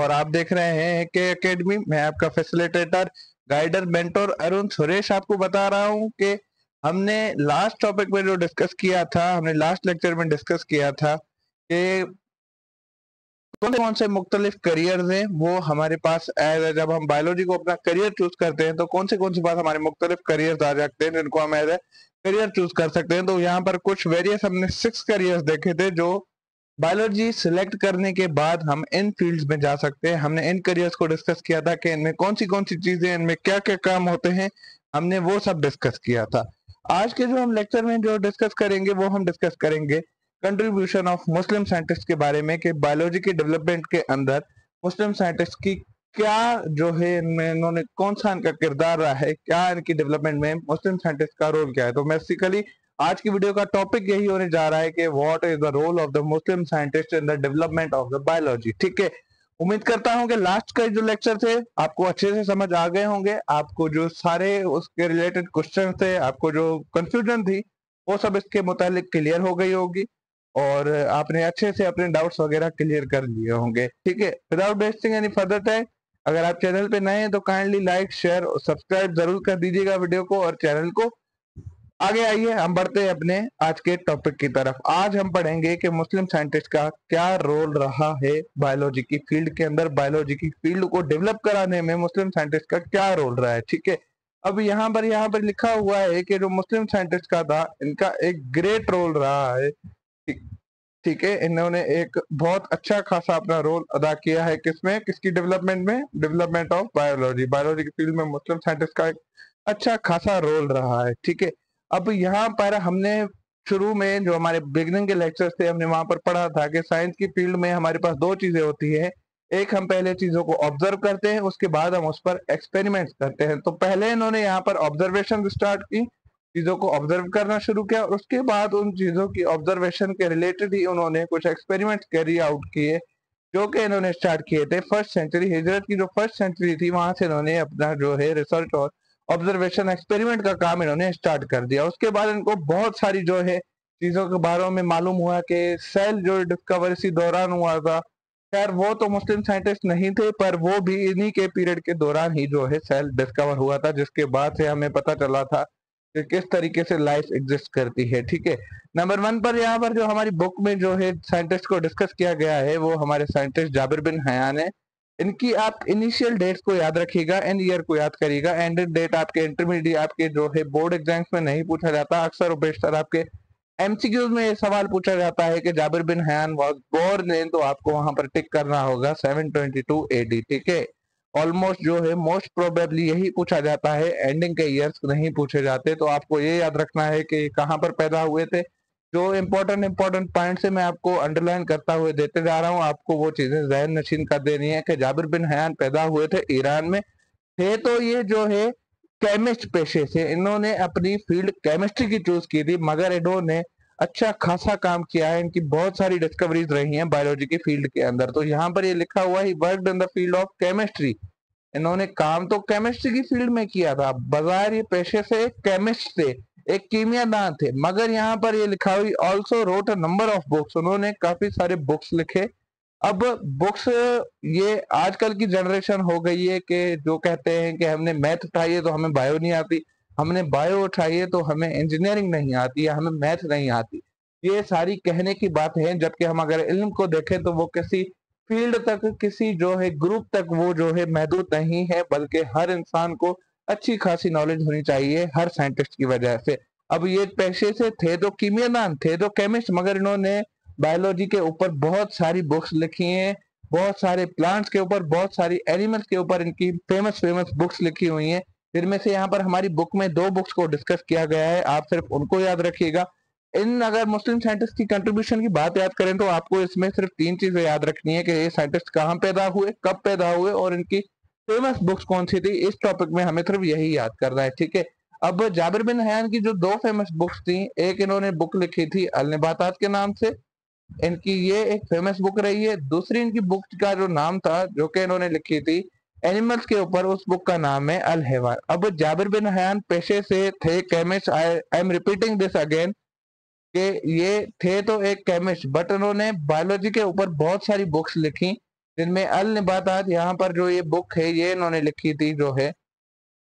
और आप देख रहे हैं के एकेडमी। मैं आपका facilitator, guider, mentor Arun Suresh आपको बता रहा हूं कि हमने लास्ट टॉपिक में जो डिस्कस किया था, हमने लास्ट लेक्चर में डिस्कस किया था कि कौन से मुख्तलिफ करियर हैं वो हमारे पास। जब हम बायोलॉजी को अपना करियर चूज करते हैं तो कौन सी बात हमारे मुख्तलिफ करियर आ जाते हैं जिनको हम एज ए करियर चूज कर सकते हैं। तो यहाँ पर कुछ वेरियस हमने 6 करियर्स देखे थे जो बायोलॉजी सिलेक्ट करने के बाद हम इन फील्ड्स में जा सकते हैं। हमने इन करियर्स को डिस्कस किया था कि इनमें कौन सी चीजें, इनमें क्या क्या काम होते हैं, हमने वो सब डिस्कस किया था। आज के जो हम लेक्चर में जो डिस्कस करेंगे वो हम डिस्कस करेंगे कंट्रीब्यूशन ऑफ मुस्लिम साइंटिस्ट के बारे में कि बायोलॉजी के डेवलपमेंट के अंदर मुस्लिम साइंटिस्ट की क्या जो है, इनमें इन्होंने कौन सा इनका किरदार रहा है, क्या इनकी डेवलपमेंट में मुस्लिम साइंटिस्ट का रोल क्या है। तो बेसिकली आज की वीडियो का टॉपिक यही होने जा रहा है कि what is the role of the Muslim scientist in the development of the biology. ठीक है, उम्मीद करता हूं कि लास्ट का जो लेक्चर थे आपको अच्छे से समझ आ गए होंगे। आपको जो सारे उसके रिलेटेड क्वेश्चन थे, आपको जो कंफ्यूजन थी, वो सब इसके मुतालिक क्लियर हो गई होगी और आपने अच्छे से अपने डाउट्स वगैरह क्लियर कर लिए होंगे। ठीक है, without wasting any further time, अगर आप चैनल पे नए हैं तो काइंडली लाइक, शेयर और सब्सक्राइब जरूर कर दीजिएगा वीडियो को और चैनल को। आगे आइए हम बढ़ते हैं अपने आज के टॉपिक की तरफ। आज हम पढ़ेंगे कि मुस्लिम साइंटिस्ट का क्या रोल रहा है बायोलॉजी की फील्ड के अंदर, बायोलॉजी की फील्ड को डेवलप कराने में मुस्लिम साइंटिस्ट का क्या रोल रहा है। ठीक है, अब यहाँ पर लिखा हुआ है कि जो मुस्लिम साइंटिस्ट का था, इनका एक ग्रेट रोल रहा है। ठीक है, इन्होंने एक बहुत अच्छा खासा अपना रोल अदा किया है किसमें, किसकी डेवलपमेंट में, डेवलपमेंट ऑफ बायोलॉजी। बायोलॉजी की फील्ड में मुस्लिम साइंटिस्ट का एक अच्छा खासा रोल रहा है। ठीक है, अब यहाँ पर हमने शुरू में जो हमारे बिगिनिंग के लेक्चर्स थे, हमने वहां पर पढ़ा था कि साइंस की फील्ड में हमारे पास 2 चीजें होती है। एक, हम पहले चीजों को ऑब्जर्व करते हैं, उसके बाद हम उस पर एक्सपेरिमेंट्स करते हैं। तो पहले इन्होंने यहाँ पर ऑब्जर्वेशन स्टार्ट की, चीजों को ऑब्जर्व करना शुरू किया और उसके बाद उन चीजों की ऑब्जर्वेशन के रिलेटेड ही उन्होंने कुछ एक्सपेरिमेंट्स कैरी आउट किए जो कि इन्होंने स्टार्ट किए थे फर्स्ट सेंचुरी, हिजरत की जो फर्स्ट सेंचुरी थी वहां से इन्होंने अपना जो है रिसर्च और ऑब्जर्वेशन एक्सपेरिमेंट का काम इन्होंने स्टार्ट कर दिया। उसके बाद इनको बहुत सारी जो है चीजों के बारे में मालूम हुआ कि सेल जो डिस्कवर इसी दौरान हुआ था। खैर वो तो मुस्लिम साइंटिस्ट नहीं थे, पर वो भी इन्हीं के पीरियड के दौरान ही जो है सेल डिस्कवर हुआ था, जिसके बाद से हमें पता चला था कि किस तरीके से लाइफ एग्जिस्ट करती है। ठीक है, नंबर 1 पर यहाँ पर जो हमारी बुक में जो है साइंटिस्ट को डिस्कस किया गया है वो हमारे साइंटिस्ट जाबिर बिन हयान है। इनकी आप इनिशियल डेट्स को याद रखिएगा, एंड ईयर को याद करिएगा। एंड डेट आपके इंटरमीडिएट आपके जो है बोर्ड एग्जाम्स में नहीं पूछा जाता, अक्सर बेशतर आपके एमसीक्यूज में ये सवाल पूछा जाता है कि Jabir bin Hayyan was born in, तो आपको वहां पर टिक करना होगा 722 एडी। ठीक है, ऑलमोस्ट जो है मोस्ट प्रोबेबली यही पूछा जाता है, एंडिंग के ईयर्स नहीं पूछे जाते। तो आपको ये याद रखना है कि कहाँ पर पैदा हुए थे। जो इम्पोर्टेंट पॉइंट से मैं आपको अंडरलाइन करता हुए देते जा रहा हूँ, आपको वो चीजें जहन नशीन कर देनी है कि जाबिर बिन हयान पैदा हुए थे ईरान में। थे तो ये जो है केमिस्ट पेशे से, इन्होंने अपनी फील्ड केमिस्ट्री की चूज की थी, मगर इन्होंने अच्छा खासा काम किया है। इनकी बहुत सारी डिस्कवरीज रही हैं बायोलॉजी की फील्ड के अंदर। तो यहाँ पर ये लिखा हुआ he worked in the field of chemistry. इन्होंने काम तो केमिस्ट्री की फील्ड में किया था, बाजार ये पेशे से केमिस्ट थे, एक कीमियादान थे, मगर यहाँ पर ये लिखा हुई also wrote a number of books. उन्होंने काफी सारे बुक्स लिखे। अब बुक्स, ये आजकल की जनरेशन हो गई है कि जो कहते हैं कि हमने मैथ उठाई है तो हमें बायो नहीं आती, हमने बायो उठाई है तो हमें इंजीनियरिंग नहीं आती या हमें मैथ नहीं आती। ये सारी कहने की बात है, जबकि हम अगर इल्म को देखें तो वो किसी फील्ड तक, किसी जो है ग्रुप तक वो जो है महदूद नहीं है, बल्कि हर इंसान को अच्छी खासी नॉलेज होनी चाहिए हर साइंटिस्ट की वजह से। अब ये पेशे से थे तो कीमियादान, थे तो केमिस्ट, मगर इन्होंने बायोलॉजी के ऊपर बहुत सारी बुक्स लिखी हैं, बहुत सारे प्लांट्स के ऊपर, बहुत सारी एनिमल्स के ऊपर इनकी फेमस बुक्स लिखी हुई हैं। जिनमें से यहाँ पर हमारी बुक में 2 बुक्स को डिस्कस किया गया है, आप सिर्फ उनको याद रखिएगा। इन अगर मुस्लिम साइंटिस्ट की कंट्रीब्यूशन की बात याद करें तो आपको इसमें सिर्फ 3 चीजें याद रखनी है कि ये साइंटिस्ट कहाँ पैदा हुए, कब पैदा हुए और इनकी फेमस बुक्स कौन सी थी। इस टॉपिक में हमें सिर्फ यही याद करना है। ठीक है, अब जाबिर बिन हयान की जो 2 फेमस बुक्स थी, एक इन्होंने बुक लिखी थी अल नबातात के नाम से, इनकी ये एक फेमस बुक रही है। दूसरी इनकी बुक का जो नाम था जो कि इन्होंने लिखी थी एनिमल्स के ऊपर, उस बुक का नाम है अल हैवान। अब जाबिर बिन हयान पेशे से थे chemist, I am repeating this again कि ये थे तो एक केमिस्ट, बट उन्होंने बायोलॉजी के ऊपर बहुत सारी बुक्स लिखी जिनमें अल नबातात यहाँ पर जो ये बुक है ये इन्होंने लिखी थी जो है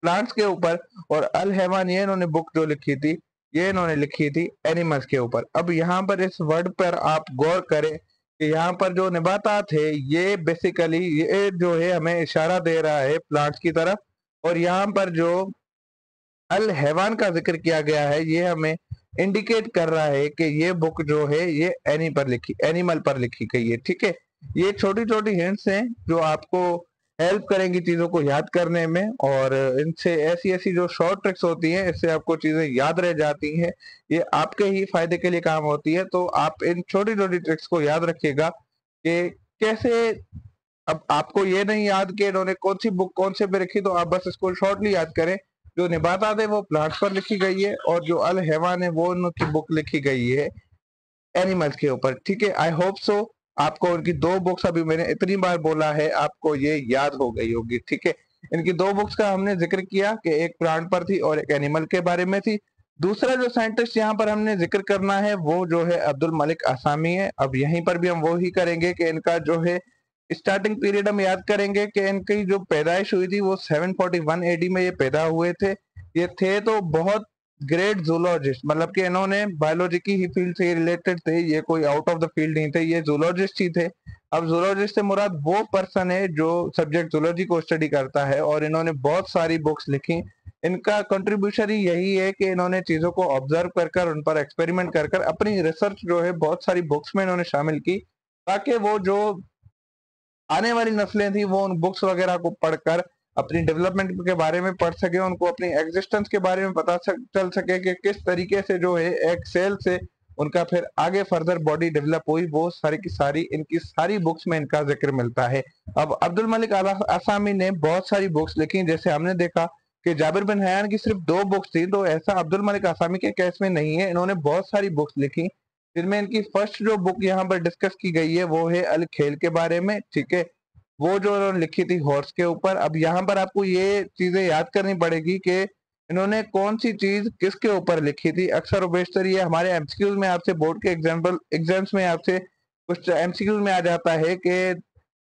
प्लांट्स के ऊपर, और अल हैवान ये इन्होंने बुक जो लिखी थी ये इन्होंने लिखी थी एनिमल्स के ऊपर। अब यहाँ पर इस वर्ड पर आप गौर करें कि यहाँ पर जो नबातात है ये बेसिकली ये जो है हमें इशारा दे रहा है प्लांट्स की तरफ, और यहाँ पर जो अल हैवान का जिक्र किया गया है ये हमें इंडिकेट कर रहा है कि ये बुक जो है ये एनिमल पर लिखी गई है। ठीक है, ये छोटी छोटी हिंट्स हैं जो आपको हेल्प करेंगी चीजों को याद करने में, और इनसे ऐसी ऐसी जो शॉर्ट ट्रिक्स होती हैं इससे आपको चीजें याद रह जाती हैं, ये आपके ही फायदे के लिए काम होती है। तो आप इन छोटी छोटी ट्रिक्स को याद रखिएगा कि कैसे। अब आपको ये नहीं याद कि इन्होंने कौन सी बुक कौन से पे रखी, तो आप बस इसको शॉर्टली याद करें। जो नबातात है वो प्लांट्स पर लिखी गई है, और जो अल हैवान है वो उनकी बुक लिखी गई है एनिमल्स के ऊपर। ठीक है, आई होप सो आपको उनकी दो बुक्स, अभी मैंने इतनी बार बोला है आपको ये याद हो गई होगी। ठीक है, इनकी दो बुक्स का हमने जिक्र किया कि एक प्लांट पर थी और एक एनिमल के बारे में थी। दूसरा जो साइंटिस्ट यहाँ पर हमने जिक्र करना है वो जो है अब्दुल मलिक आसामी है। अब यहीं पर भी हम वो ही करेंगे कि इनका जो है स्टार्टिंग पीरियड हम याद करेंगे कि इनकी जो पैदाइश हुई थी वो 741 एडी में ये पैदा हुए थे। ये थे तो बहुत ग्रेट जूलॉजिस्ट, मतलब कि इन्होंने बायोलॉजी की ही फील्ड से रिलेटेड थे, ये कोई आउट ऑफ द फील्ड नहीं थे, ये जूलॉजिस्ट ही थे। अब जूलॉजिस्ट से मुराद वो पर्सन है जो सब्जेक्ट जूलॉजी को स्टडी करता है, और इन्होंने बहुत सारी बुक्स लिखी। इनका कंट्रीब्यूशन ही यही है कि इन्होंने चीजों को ऑब्जर्व कर कर उन पर एक्सपेरिमेंट कर कर अपनी रिसर्च जो है बहुत सारी बुक्स में इन्होंने शामिल की, ताकि वो जो आने वाली नस्लें थी वो उन बुक्स वगैरह को पढ़कर अपनी डेवलपमेंट के बारे में पढ़ सके, उनको अपनी एग्जिस्टेंस के बारे में चल सके कि किस तरीके से जो है एक सेल से उनका फिर आगे फर्दर बॉडी डेवलप हुई। वो सारी की सारी इनकी सारी बुक्स में इनका जिक्र मिलता है। अब अब्दुल मलिक आसामी ने बहुत सारी बुक्स लिखी, जैसे हमने देखा कि जाबिर बिन हयान की सिर्फ दो बुक्स थी, तो ऐसा अब्दुल मलिक आसामी के केस में नहीं है, इन्होंने बहुत सारी बुक्स लिखी। जिनमें इनकी फर्स्ट जो बुक यहाँ पर डिस्कस की गई है वो है अल खेल के बारे में। ठीक है, वो जो उन्होंने लिखी थी हॉर्स के ऊपर। अब यहाँ पर आपको ये चीजें याद करनी पड़ेगी कि इन्होंने कौन सी चीज किसके ऊपर लिखी थी। अक्सर बेशतर ये हमारे एमसीक्यूज में आपसे बोर्ड के एग्जाम्स में आपसे कुछ एमसीक्यूज में आ जाता है कि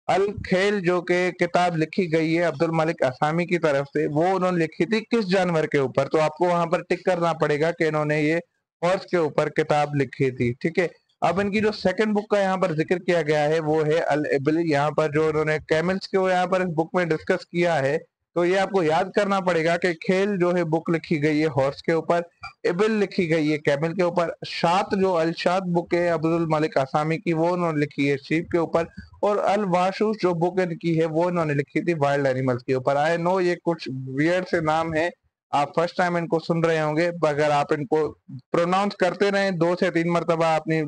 अल खेल जो कि किताब लिखी गई है अब्दुल मलिक आसामी की तरफ से, वो उन्होंने लिखी थी किस जानवर के ऊपर। तो आपको वहां पर टिक करना पड़ेगा कि इन्होंने ये हॉर्स के ऊपर किताब लिखी थी। ठीक है, अब इनकी जो सेकंड बुक का यहाँ पर जिक्र किया गया है वो है अल इबिल। यहाँ पर जो उन्होंने कैमल्स को यहाँ पर इस बुक में डिस्कस किया है, तो ये आपको याद करना पड़ेगा कि खेल जो है बुक लिखी गई है हॉर्स के ऊपर, इबिल लिखी गई है कैमल के ऊपर, शात जो अलशात बुक है अब्दुल मलिक आसामी की वो उन्होंने लिखी है शीप के ऊपर, और अल वाशूस जो बुक इनकी है वो इन्होंने लिखी थी वाइल्ड एनिमल्स के ऊपर। आई नो ये कुछ वियर्ड से नाम है, आप फर्स्ट टाइम इनको सुन रहे होंगे, अगर आप इनको प्रोनाउंस करते रहे 2 से 3 मरतबा अपनी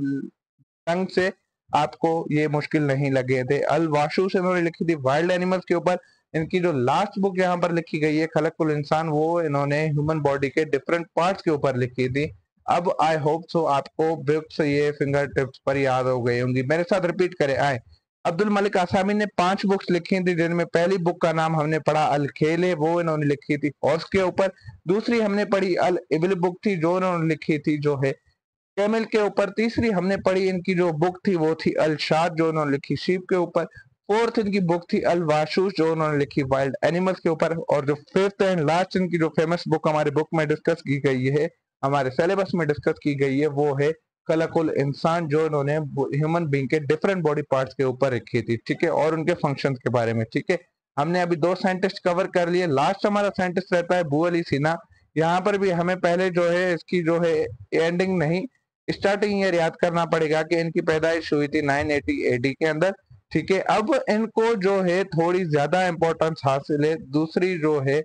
टंग से, आपको ये मुश्किल नहीं लगे थे। अल वाशू से इन्होंने लिखी थी वाइल्ड एनिमल्स के ऊपर। इनकी जो लास्ट बुक यहाँ पर लिखी गई है खलकुल इंसान, वो इन्होंने ह्यूमन बॉडी के डिफरेंट पार्ट्स के ऊपर लिखी थी। अब आई होप सो आपको बुक्स ये फिंगर टिप्स पर याद हो गई होंगी। मेरे साथ रिपीट करें आए। अब्दुल मलिक आसामी ने 5 बुक्स लिखी थी, जिनमें पहली बुक का नाम हमने पढ़ा अल खेल, वो इन्होंने लिखी थी हॉर्स के ऊपर। दूसरी हमने पढ़ी अल इबिल बुक थी जो इन्होंने लिखी थी जो है कैमल के ऊपर। तीसरी हमने पढ़ी इनकी जो बुक थी वो थी अल शाद जो उन्होंने लिखी शीप के ऊपर। फोर्थ इनकी बुक थी अल वाशूस जो उन्होंने लिखी वाइल्ड एनिमल्स के ऊपर। और जो फिफ्थ एंड लास्ट इनकी जो फेमस बुक हमारे बुक में डिस्कस की गई है, हमारे सिलेबस में डिस्कस की गई है, वो है खलकुल इंसान जो इन्होंने ह्यूमन बींग के डिफरेंट बॉडी पार्ट्स के ऊपर लिखी थी। ठीक है, और उनके फंक्शन के बारे में। ठीक है, हमने अभी 2 साइंटिस्ट कवर कर लिए। लास्ट हमारा साइंटिस्ट रहता है बू अली सिन्हा। यहाँ पर भी हमें पहले जो है इसकी जो है एंडिंग नहीं स्टार्टिंग ईयर याद करना पड़ेगा कि इनकी पैदाइश हुई थी 980 एडी के अंदर। ठीक है, अब इनको जो है थोड़ी ज्यादा इंपॉर्टेंस हासिल है दूसरी जो है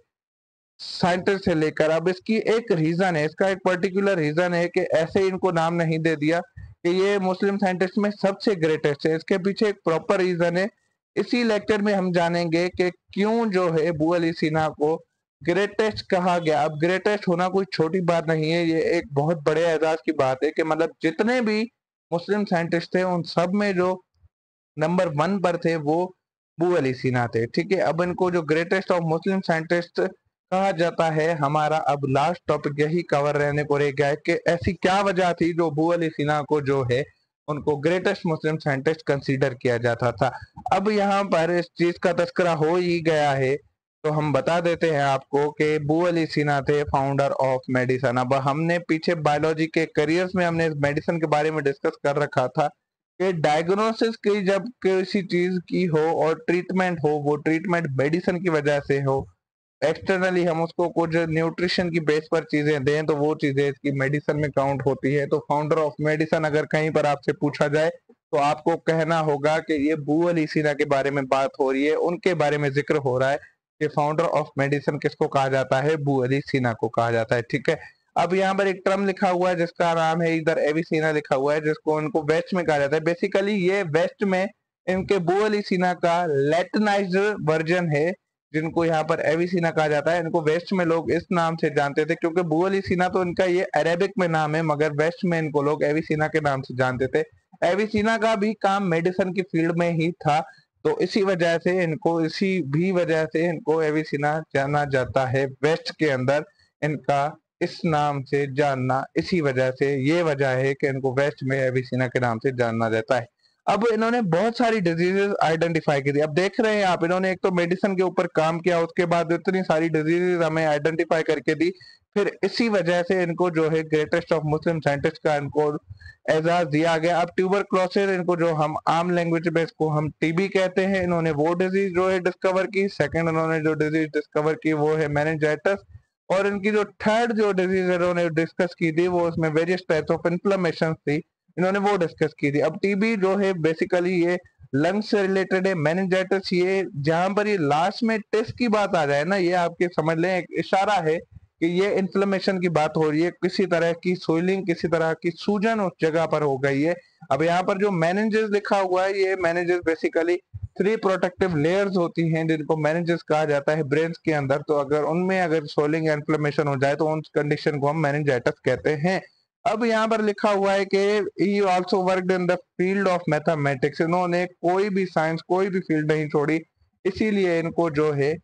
साइंटिस्ट से लेकर। अब इसकी एक रीजन है, इसका एक पर्टिकुलर रीजन है कि ऐसे इनको नाम नहीं दे दिया कि ये मुस्लिम साइंटिस्ट में सबसे ग्रेटेस्ट है। इसके पीछे एक प्रॉपर रीजन है। इसी लेक्चर में हम जानेंगे कि क्यों जो है बू अली सिन्हा को ग्रेटेस्ट कहा गया। अब ग्रेटेस्ट होना कोई छोटी बात नहीं है, ये एक बहुत बड़े एजाज की बात है कि मतलब जितने भी मुस्लिम साइंटिस्ट थे उन सब में जो नंबर 1 पर थे वो बू अली सिन्हा थे। ठीक है, अब इनको जो ग्रेटेस्ट ऑफ मुस्लिम साइंटिस्ट कहा जाता है। हमारा अब लास्ट टॉपिक यही कवर रहने को रह गया है कि ऐसी क्या वजह थी जो बू अली सिन्हा को जो है उनको ग्रेटेस्ट मुस्लिम साइंटिस्ट कंसीडर किया जाता था। अब यहाँ पर इस चीज का तस्करा हो ही गया है, तो हम बता देते हैं आपको कि बू अली सिन्हा थे फाउंडर ऑफ मेडिसन। अब हमने पीछे बायोलॉजी के करियर्स में हमने मेडिसिन के बारे में डिस्कस कर रखा था कि डायग्नोसिस की जब किसी चीज की हो और ट्रीटमेंट हो, वो ट्रीटमेंट मेडिसिन की वजह से हो, एक्सटर्नली हम उसको कुछ न्यूट्रिशन की बेस पर चीजें दें तो वो चीजें इसकी मेडिसिन में काउंट होती है। तो फाउंडर ऑफ मेडिसिन अगर कहीं पर आपसे पूछा जाए तो आपको कहना होगा कि ये बू अली सिन्हा के बारे में बात हो रही है, उनके बारे में जिक्र हो रहा है कि फाउंडर ऑफ मेडिसिन किसको कहा जाता है, बू अली सिन्हा को कहा जाता है। ठीक है, अब यहाँ पर एक टर्म लिखा हुआ है जिसका नाम है इधर एविसिना लिखा हुआ है, जिसको उनको वेस्ट में कहा जाता है। बेसिकली ये वेस्ट में इनके बू अली सिन्हा का लैटिनाइज्ड वर्जन है, जिनको यहाँ पर एविसिना कहा जाता है। इनको वेस्ट में लोग इस नाम से जानते थे क्योंकि बू अली सिन्हा तो इनका ये अरेबिक में नाम है, मगर वेस्ट में इनको लोग एविसिना के नाम से जानते थे। एविसिना का भी काम मेडिसिन की फील्ड में ही था, तो इसी वजह से इनको एविसिना जाना जाता है वेस्ट के अंदर। इनका इस नाम से जानना इसी वजह से, ये वजह है कि इनको वेस्ट में एविसिना के नाम से जाना जाता है। अब इन्होंने बहुत सारी डिजीजेस आइडेंटिफाई की थी। अब देख रहे हैं आप, इन्होंने एक तो मेडिसिन के ऊपर काम किया, उसके बाद इतनी सारी डिजीजेस हमें आइडेंटिफाई करके दी, फिर इसी वजह से इनको जो है ग्रेटेस्ट ऑफ मुस्लिम साइंटिस्ट का इनको एजाज दिया गया। अब ट्यूबरक्लोसिस, इनको जो हम आम लैंग्वेज में इसको हम टीबी कहते हैं, इन्होंने वो डिजीज जो है डिस्कवर की। सेकंड इन्होंने जो डिजीज डिस्कवर की वो है मेनिंजाइटिस, और इनकी जो थर्ड जो डिजीज इन्होंने डिस्कस की थी वो उसमें वेरियस टाइप्स ऑफ इन्फ्लेमेशन थी, इन्होंने वो डिस्कस की थी। अब टीबी जो है बेसिकली ये लंग्स से रिलेटेड है। मेनिंजाइटिस ये जहां पर ये लास्ट में टेस्ट की बात आ जाए ना, ये आपके समझ लें एक इशारा है कि ये इन्फ्लेमेशन की बात हो रही है, किसी तरह की सोइलिंग, किसी तरह की सूजन उस जगह पर हो गई है। अब यहाँ पर जो मेनिंजेस लिखा हुआ है, ये मेनिंजेस बेसिकली 3 प्रोटेक्टिव लेयर्स होती हैं जिनको मेनिंजेस कहा जाता है ब्रेन के अंदर। तो अगर सोइलिंग इन्फ्लेमेशन हो जाए तो उन कंडीशन को हम मेनिंजाइटिस कहते हैं। अब यहाँ पर लिखा हुआ है कि he also worked in the field of mathematics, इन्होंने कोई भी साइंस, कोई भी फील्ड नहीं छोड़ी, इसीलिए इनको जो है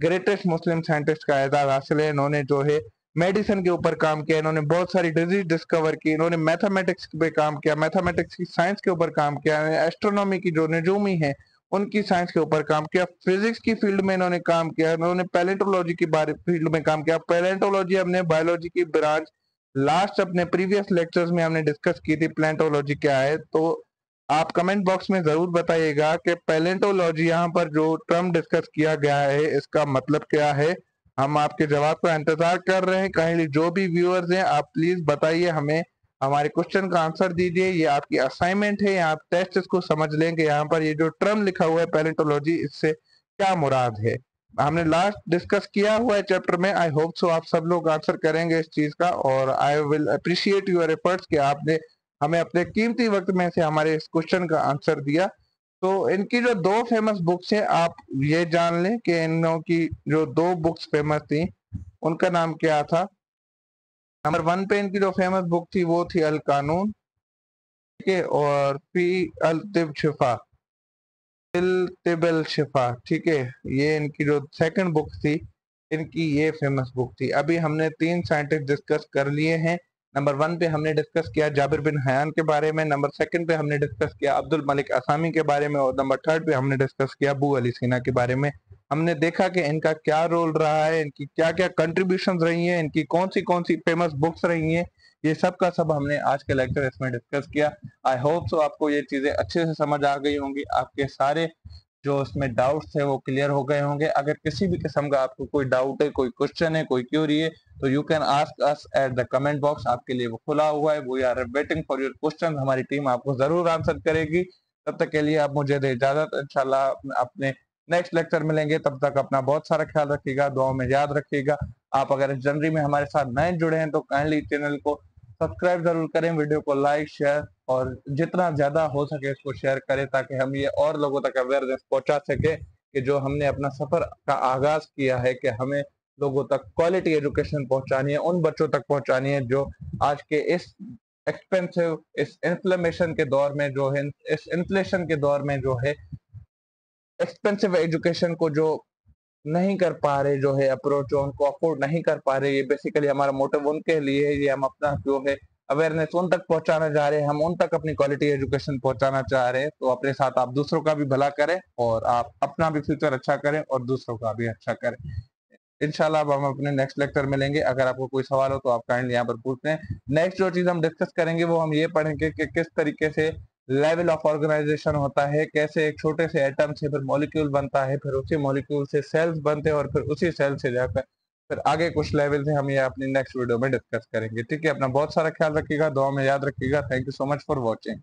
ग्रेटेस्ट मुस्लिम साइंटिस्ट का एजाज हासिल है। इन्होंने जो है मेडिसिन के ऊपर काम किया, इन्होंने बहुत सारी डिजीज डिस्कवर की, इन्होंने मैथमेटिक्स पे काम किया, मैथमेटिक्स की साइंस के ऊपर काम किया, एस्ट्रोनॉमी की जो नजूमी है उनकी साइंस के ऊपर काम किया, फिजिक्स की फील्ड में इन्होंने काम किया, इन्होंने पैलेंटोलॉजी की बारे फील्ड में काम किया। पैलेंटोलॉजी हमने बायोलॉजी की ब्रांच लास्ट अपने प्रीवियस लेक्चर्स में हमने डिस्कस की थी, प्लेंटोलॉजी क्या है। तो आप कमेंट बॉक्स में जरूर बताइएगा कि पैलेंटोलॉजी यहाँ पर जो टर्म डिस्कस किया गया है इसका मतलब क्या है। हम आपके जवाब का इंतजार कर रहे हैं। काइंडली जो भी व्यूअर्स हैं आप प्लीज बताइए हमें, हमारे क्वेश्चन का आंसर दीजिए। ये आपकी असाइनमेंट है, आप टेस्ट इसको समझ लें कि यहाँ पर ये जो टर्म लिखा हुआ है पैलेंटोलॉजी, इससे क्या मुराद है। हमने लास्ट डिस्कस किया हुआ है चैप्टर में। आई होप सो आप सब लोग आंसर करेंगे इस चीज का, और I will appreciate your efforts कि आपने हमें अपने कीमती वक्त में से हमारे इस क्वेश्चन का आंसर दिया। तो इनकी जो 2 फेमस बुक्स हैं, आप ये जान लें कि इनों की जो 2 बुक्स फेमस थी उनका नाम क्या था। नंबर 1 पे इनकी जो फेमस बुक थी वो थी अल कानून, ठीक है, और फी अल तिब शिफा, तिबल शिफा, ठीक है, ये इनकी जो सेकंड बुक थी, इनकी ये फेमस बुक थी। अभी हमने 3 साइंटिस्ट डिस्कस कर लिए हैं। नंबर 1 पे हमने डिस्कस किया जाबिर बिन हयान के बारे में, नंबर 2 पे हमने डिस्कस किया अब्दुल मलिक असामी के बारे में, और नंबर 3 पे हमने डिस्कस किया बू अली सिन्हा के बारे में। हमने देखा कि इनका क्या रोल रहा है, इनकी क्या क्या कंट्रीब्यूशन रही है, इनकी कौन सी फेमस बुक्स रही हैं, ये सब का सब हमने आज के लेक्चर इसमें डिस्कस किया। आई होप सो आपको ये चीजें अच्छे से समझ आ गई होंगी, आपके सारे जो उसमें डाउट्स है वो क्लियर हो गए होंगे। अगर किसी भी किस्म का आपको कोई डाउट है, कोई क्वेश्चन है, कोई क्यूरी है, तो you can ask us at the comment box, आपके लिए वो खुला हुआ है। We are waiting for your question, हमारी टीम आपको जरूर आंसर करेगी। तब तक के लिए आप मुझे दे इजाजत, इंशाल्लाह अपने नेक्स्ट लेक्चर मिलेंगे। तब तक अपना बहुत सारा ख्याल रखिएगा, दुआओं में याद रखिएगा। आप अगर इस जनवरी में हमारे साथ नए जुड़े हैं तो काइंडली चैनल को सब्सक्राइब जरूर करें, वीडियो को लाइक शेयर और जितना ज्यादा हो सके इसको शेयर करें, ताकि हम ये और लोगों तक अवेयरनेस पहुंचा सके कि जो हमने अपना सफर का आगाज किया है कि हमें लोगों तक क्वालिटी एजुकेशन पहुंचानी है, उन बच्चों तक पहुंचानी है जो आज के इस एक्सपेंसिव, इस इन्फ्लेमेशन के दौर में जो है, इस इन्फ्लेशन के दौर में जो है एक्सपेंसिव एजुकेशन को जो नहीं कर पा रहे, जो है अप्रोच जो उनको अफोर्ड नहीं कर पा रहे। ये बेसिकली हमारा मोटिव उनके लिए है, ये हम अपना जो है अवेयरनेस उन तक पहुंचाना चाह रहे हैं, हम उन तक अपनी क्वालिटी एजुकेशन पहुंचाना चाह रहे हैं। तो अपने साथ आप दूसरों का भी भला करें और आप अपना भी फ्यूचर अच्छा करें और दूसरों का भी अच्छा करें। इंशाल्लाह अब हम अपने नेक्स्ट लेक्चर में लेंगे। अगर आपको कोई सवाल हो तो आप काइंडली यहाँ पर पूछते हैं। नेक्स्ट जो चीज हम डिस्कस करेंगे वो हम ये पढ़ेंगे कि किस तरीके से लेवल ऑफ ऑर्गेनाइजेशन होता है, कैसे एक छोटे से एटम से फिर मॉलिक्यूल बनता है, फिर उसी मॉलिक्यूल से सेल्स बनते हैं और फिर उसी सेल से जाकर फिर आगे कुछ लेवल से हम ये अपनी नेक्स्ट वीडियो में डिस्कस करेंगे। ठीक है, अपना बहुत सारा ख्याल रखिएगा, दुआ में याद रखिएगा। Thank you so much for watching.